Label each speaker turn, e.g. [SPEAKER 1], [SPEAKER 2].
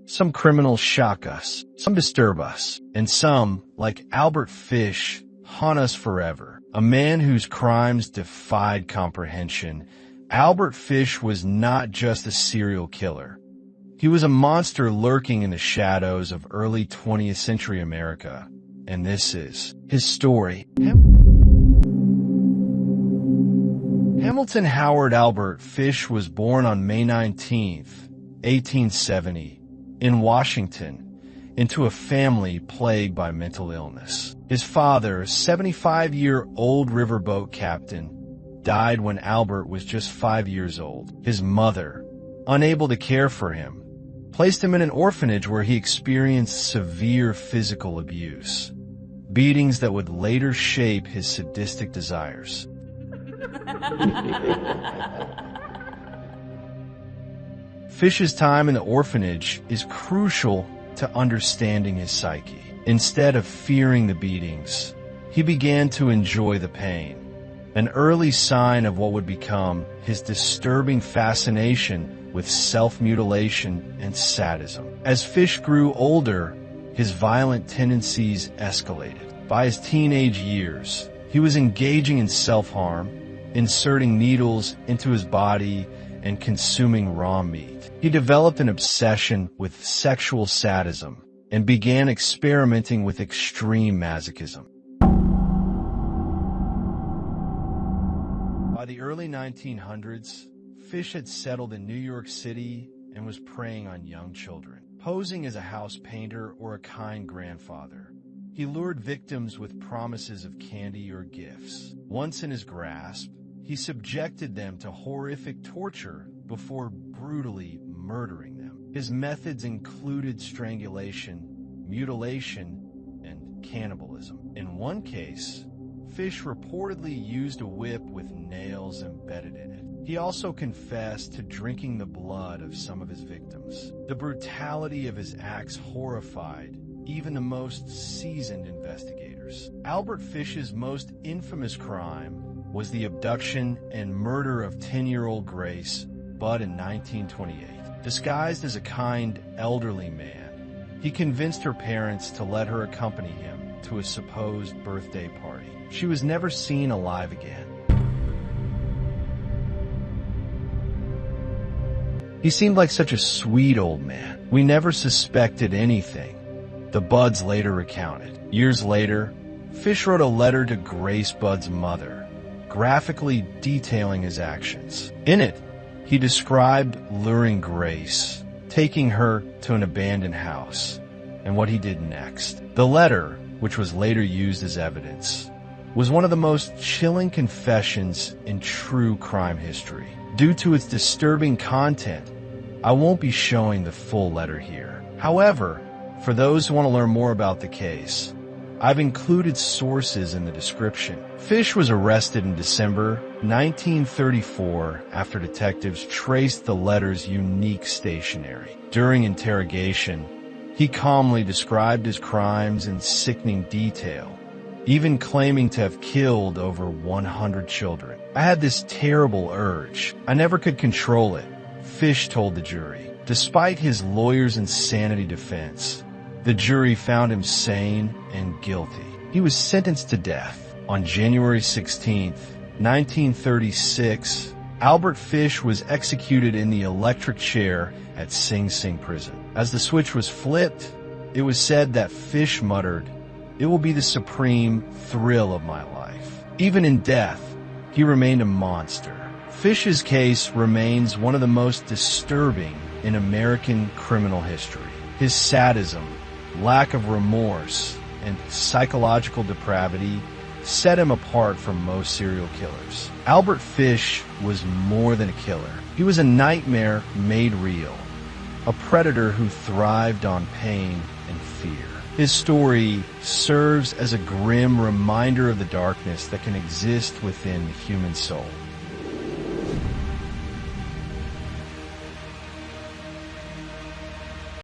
[SPEAKER 1] Some criminals shock us, some disturb us, and some, like Albert Fish, haunt us forever. A man whose crimes defied comprehension, Albert Fish was not just a serial killer. He was a monster lurking in the shadows of early 20th century America, and this is his story. Hamilton Howard Albert Fish was born on May 19, 1870, in Washington, into a family plagued by mental illness. His father, a 75-year-old riverboat captain, died when Albert was just 5 years old. His mother, unable to care for him, placed him in an orphanage where he experienced severe physical abuse, beatings that would later shape his sadistic desires. Fish's time in the orphanage is crucial to understanding his psyche. Instead of fearing the beatings, he began to enjoy the pain, an early sign of what would become his disturbing fascination with self-mutilation and sadism. As Fish grew older, his violent tendencies escalated. By his teenage years, he was engaging in self-harm, inserting needles into his body, and consuming raw meat. He developed an obsession with sexual sadism and began experimenting with extreme masochism. By the early 1900s, Fish had settled in New York City and was preying on young children. Posing as a house painter or a kind grandfather, he lured victims with promises of candy or gifts. Once in his grasp, he subjected them to horrific torture before brutally murdering them. His methods included strangulation, mutilation, and cannibalism. In one case, Fish reportedly used a whip with nails embedded in it. He also confessed to drinking the blood of some of his victims. The brutality of his acts horrified even the most seasoned investigators. Albert Fish's most infamous crime was the abduction and murder of 10-year-old Grace Budd in 1928. Disguised as a kind, elderly man, he convinced her parents to let her accompany him to a supposed birthday party. She was never seen alive again. He seemed like such a sweet old man. We never suspected anything, the Budds later recounted. Years later, Fish wrote a letter to Grace Budd's mother, graphically detailing his actions. In it, he described luring Grace, taking her to an abandoned house, and what he did next. The letter, which was later used as evidence, was one of the most chilling confessions in true crime history. Due to its disturbing content, I won't be showing the full letter here. However, for those who want to learn more about the case, I've included sources in the description. Fish was arrested in December 1934 after detectives traced the letter's unique stationery. During interrogation, he calmly described his crimes in sickening detail, even claiming to have killed over 100 children. I had this terrible urge. I never could control it, Fish told the jury. Despite his lawyer's insanity defense, the jury found him sane and guilty. He was sentenced to death. On January 16, 1936, Albert Fish was executed in the electric chair at Sing Sing prison. As the switch was flipped, it was said that Fish muttered, "It will be the supreme thrill of my life." Even in death, he remained a monster. Fish's case remains one of the most disturbing in American criminal history. His sadism, lack of remorse, and psychological depravity set him apart from most serial killers. Albert Fish was more than a killer. He was a nightmare made real, a predator who thrived on pain and fear. His story serves as a grim reminder of the darkness that can exist within the human soul.